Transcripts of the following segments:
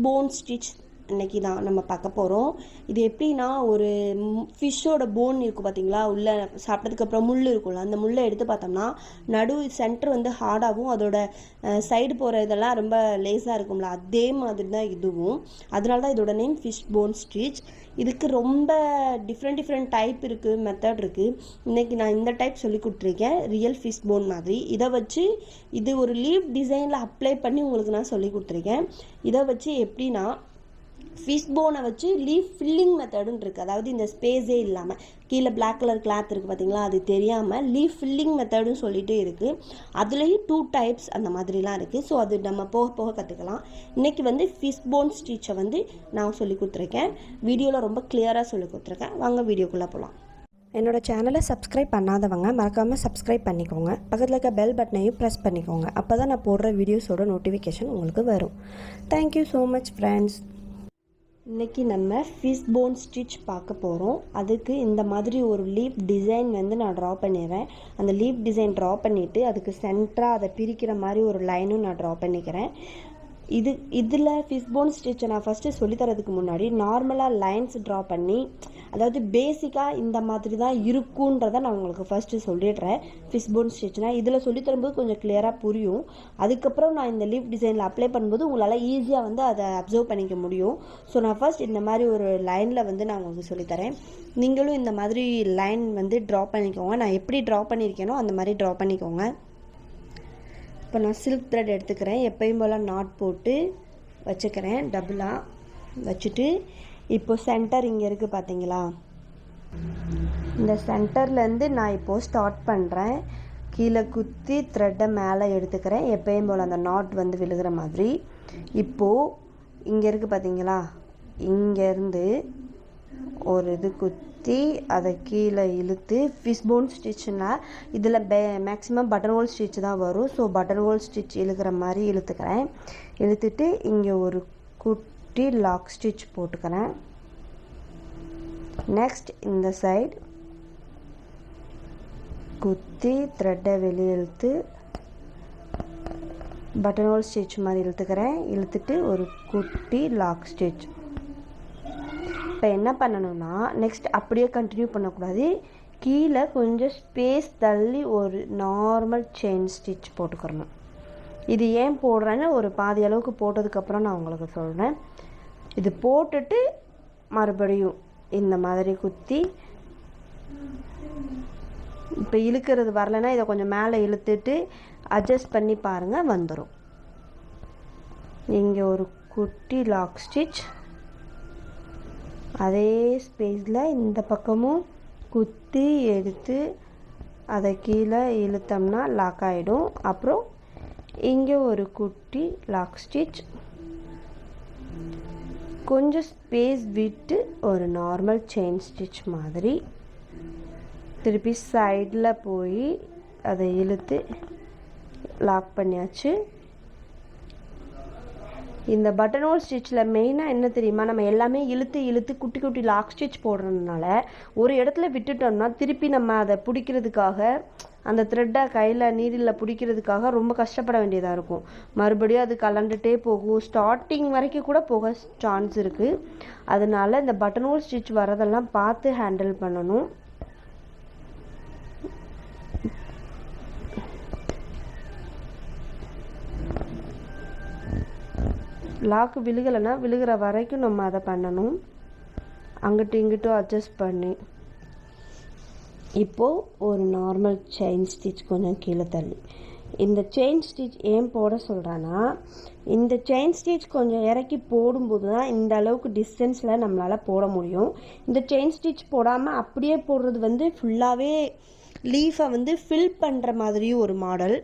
Phone stitch இன்றைக்கி தான் நம்ம பார்க்க போகிறோம். இது எப்படின்னா, ஒரு ஃபிஷ்ஷோட போன் இருக்கும் பார்த்தீங்களா, உள்ளே சாப்பிட்டதுக்கப்புறம் முள் இருக்கும்ல, அந்த முள்ளை எடுத்து பார்த்தோம்னா நடு சென்டர் வந்து ஹார்டாகவும் அதோட சைடு போகிற இதெல்லாம் ரொம்ப லேஸாக இருக்கும்ல, அதே மாதிரி தான் இதுவும். அதனால தான் இதோட நேம் ஃபிஷ் போன் ஸ்டிச். இதுக்கு ரொம்ப டிஃப்ரெண்ட் டைப் இருக்குது, மெத்தட் இருக்குது. இன்றைக்கி நான் இந்த டைப் சொல்லி கொடுத்துருக்கேன், ரியல் ஃபிஷ் போன் மாதிரி. இதை வச்சு இது ஒரு லீவ் டிசைனில் அப்ளை பண்ணி உங்களுக்கு நான் சொல்லி கொடுத்துருக்கேன். இதை வச்சு எப்படின்னா, ஃபிஷ் போனை வச்சு லீஃப் ஃபில்லிங் மெத்தடுன்னு இருக்குது. அதாவது இந்த ஸ்பேஸே இல்லாமல் கீழே பிளாக் கலர் கிளாத் இருக்குது பார்த்தீங்களா, அது தெரியாமல் லீஃப் ஃபில்லிங் மெத்தடுன்னு சொல்லிட்டு இருக்குது. அதுலேயும் 2 டைப்ஸ் அந்த மாதிரிலாம் இருக்குது. ஸோ அது நம்ம போக போக கற்றுக்கலாம். இன்றைக்கி வந்து ஃபிஷ் போன் ஸ்டிச்சை வந்து நான் சொல்லி கொடுத்துருக்கேன். வீடியோவில் ரொம்ப கிளியராக சொல்லி கொடுத்துருக்கேன். வாங்க வீடியோக்குள்ளே போகலாம். என்னோட சேனலை சப்ஸ்கிரைப் பண்ணாதவங்க மறக்காமல் சப்ஸ்கிரைப் பண்ணிக்கோங்க. பக்கத்தில் இருக்க பெல் பட்டனையும் ப்ரெஸ் பண்ணிக்கோங்க. அப்போ தான் நான் போடுற வீடியோஸோட நோட்டிஃபிகேஷன் உங்களுக்கு வரும். Thank you so much friends. இன்றைக்கி நம்ம ஃபிஷ் போன் ஸ்டிச் பார்க்க போகிறோம். அதுக்கு இந்த மாதிரி ஒரு லீஃப் டிசைன் வந்து நான் ட்ரா பண்ணிடுறேன். அந்த லீஃப் டிசைன் ட்ரா பண்ணிவிட்டு அதுக்கு சென்டராக அதை பிரிக்கிற மாதிரி ஒரு லைனும் நான் ட்ரா பண்ணிக்கிறேன். இதில் ஃபிஷ் போன் ஸ்டிச்சை நான் ஃபஸ்ட்டு சொல்லித்தரதுக்கு முன்னாடி நார்மலாக லைன்ஸ் ட்ரா பண்ணி, அதாவது பேசிக்காக இந்த மாதிரி தான் இருக்குன்றதை நான் உங்களுக்கு ஃபஸ்ட்டு சொல்லிடுறேன். ஃபிஷ் போன் ஸ்டிச்னால் இதில் சொல்லித்தரும்போது கொஞ்சம் கிளியராக புரியும். அதுக்கப்புறம் நான் இந்த லீஃப் டிசைனில் அப்ளை பண்ணும்போது உங்களால் ஈஸியாக வந்து அதை அப்சர்வ் பண்ணிக்க முடியும். ஸோ நான் ஃபஸ்ட் இந்த மாதிரி ஒரு லைனில் வந்து நான் உங்களுக்கு சொல்லித்தரேன். நீங்களும் இந்த மாதிரி லைன் வந்து ட்ரா பண்ணிக்கோங்க. நான் எப்படி ட்ரா பண்ணியிருக்கேனோ அந்த மாதிரி ட்ரா பண்ணிக்கோங்க. இப்போ நான் சில்க் த்ரெட் எடுத்துக்கிறேன். எப்பயும் போல் நாட் போட்டு வச்சுக்கிறேன். டபுளாக வச்சுட்டு இப்போ சென்டர் இங்கே இருக்குது பார்த்தீங்களா, இந்த சென்டர்லேருந்து நான் இப்போது ஸ்டார்ட் பண்ணுறேன். கீழே குத்தி த்ரெட்டை மேலே எடுத்துக்கிறேன். எப்பயும் போல் அந்த நாட் வந்து விழுகிற மாதிரி. இப்போது இங்கே இருக்குது பார்த்தீங்களா, இங்கேருந்து ஒரு இது குத்தி அதை கீழே இழுத்து ஃபிஷ் போன் ஸ்டிச்சுனால் இதில் மேக்ஸிமம் பட்டன் ஹோல் ஸ்டிச் தான் வரும். ஸோ பட்டன் ஹோல் ஸ்டிச் இழுக்கிற மாதிரி இழுத்துக்கிறேன். இழுத்துட்டு இங்கே ஒரு குட்டி லாக் ஸ்டிச் போட்டுக்கிறேன். நெக்ஸ்ட் இந்த சைடு குத்தி த்ரெட்டை வெளியே இழுத்து பட்டன் ஹோல் ஸ்டிச் மாதிரி இழுத்துக்கிறேன். இழுத்துட்டு ஒரு குட்டி லாக் ஸ்டிச். இப்போ என்ன பண்ணணும்னா, நெக்ஸ்ட் அப்படியே கண்டினியூ பண்ணக்கூடாது, கீழே கொஞ்சம் ஸ்பேஸ் தள்ளி ஒரு நார்மல் செயின் ஸ்டிச் போட்டுக்கிறணும். இது ஏன் போடுறேன்னு ஒரு பாதி அளவுக்கு போட்டதுக்கப்புறம் நான் உங்களுக்கு சொல்கிறேன். இது போட்டுட்டு மறுபடியும் இந்த மாதிரி குத்தி, இப்போ இழுக்கிறது வரலைன்னா இதை கொஞ்சம் மேலே இழுத்துட்டு அட்ஜஸ்ட் பண்ணி பாருங்கள், வந்துடும். இங்கே ஒரு குட்டி லாக் ஸ்டிச், அதே ஸ்பேஸில் இந்த பக்கமும் குத்தி எடுத்து அதை கீழே இழுத்தோம்னா லாக் ஆகிடும். அப்புறம் இங்கே ஒரு குட்டி லாக் ஸ்டிச், கொஞ்சம் ஸ்பேஸ் விட்டு ஒரு நார்மல் செயின் ஸ்டிச் மாதிரி திருப்பி சைடில் போய் அதை இழுத்து லாக் பண்ணியாச்சு. இந்த பட்டன் ஹோல் ஸ்டிச்சில் மெயினாக என்ன தெரியுமா, நம்ம எல்லாமே இழுத்து குட்டி குட்டி லாக் ஸ்டிச் போடுறதுனால ஒரு இடத்துல விட்டுட்டோம்னா திருப்பி நம்ம அதை பிடிக்கிறதுக்காக, அந்த த்ரெட்டை கையில் நீரில் பிடிக்கிறதுக்காக ரொம்ப கஷ்டப்பட வேண்டியதாக இருக்கும். மறுபடியும் அது கலண்டுகிட்டே போகும், ஸ்டார்டிங் வரைக்கும் கூட போக சான்ஸ் இருக்குது. அதனால இந்த பட்டன் ஹோல் ஸ்டிச் வரதெல்லாம் பார்த்து ஹேண்டில் பண்ணணும். லாக்கு விழுகலைன்னா விழுகிற வரைக்கும் நம்ம அதை பண்ணணும், அங்கிட்டும் இங்கிட்டும் அட்ஜஸ்ட் பண்ணி. இப்போது ஒரு நார்மல் செயின் ஸ்டிச் கொஞ்சம் கீழே தள்ளி, இந்த செயின் ஸ்டிச் ஏன் போட சொல்கிறேன்னா, இந்த செயின் ஸ்டிச் கொஞ்சம் இறக்கி போடும்போது தான் இந்த அளவுக்கு டிஸ்டன்ஸில் நம்மளால் போட முடியும். இந்த செயின் ஸ்டிச் போடாமல் அப்படியே போடுறது வந்து ஃபுல்லாகவே லீஃபை வந்து ஃபில் பண்ணுற மாதிரி ஒரு மாடல்,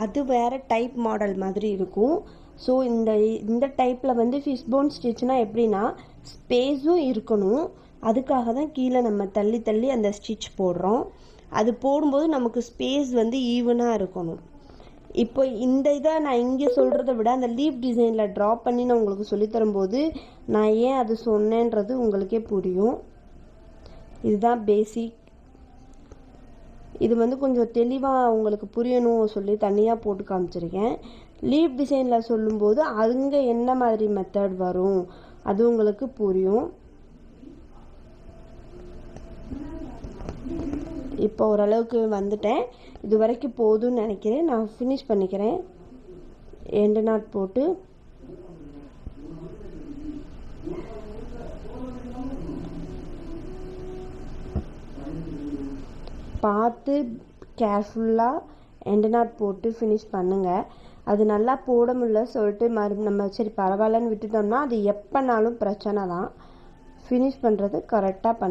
அது வேறு டைப் மாடல் மாதிரி இருக்கும். ஸோ இந்த டைப்பில் வந்து ஃபிஷ் போன் ஸ்டிச்னால் எப்படின்னா ஸ்பேஸும் இருக்கணும். அதுக்காக தான் கீழே நம்ம தள்ளி அந்த ஸ்டிச் போடுறோம். அது போடும்போது நமக்கு ஸ்பேஸ் வந்து ஈவனாக இருக்கணும். இப்போ இந்த இதை நான் இங்கே சொல்கிறத விட அந்த லீஃப் டிசைனில் ட்ரா பண்ணி நான் உங்களுக்கு சொல்லித்தரும்போது நான் ஏன் அது சொன்னேன்றது உங்களுக்கே புரியும். இதுதான் பேசிக். இது வந்து கொஞ்சம் தெளிவாக உங்களுக்கு புரியணும் சொல்லி தனியாக போட்டு காமிச்சிருக்கேன். லீஃப் டிசைனில் சொல்லும்போது அங்கே என்ன மாதிரி மெத்தட் வரும் அது உங்களுக்கு புரியும். இப்போ ஓரளவுக்கு வந்துட்டேன். இது வரைக்கும் போதும்னு நினைக்கிறேன். நான் ஃபினிஷ் பண்ணிக்கிறேன். எண்டு நாட் போட்டு பார்த்து கேர்ஃபுல்லாக எண்டு நாட் போட்டு ஃபினிஷ் பண்ணுங்கள். அது நல்லா போட முடியல சொல்லிட்டு நம்ம சரி பரவாயில்லன்னு விட்டுட்டோம்னா அது எப்போனாலும் பிரச்சனை தான். ஃபினிஷ் பண்ணுறது கரெக்டாக பண்ணுங்கள்.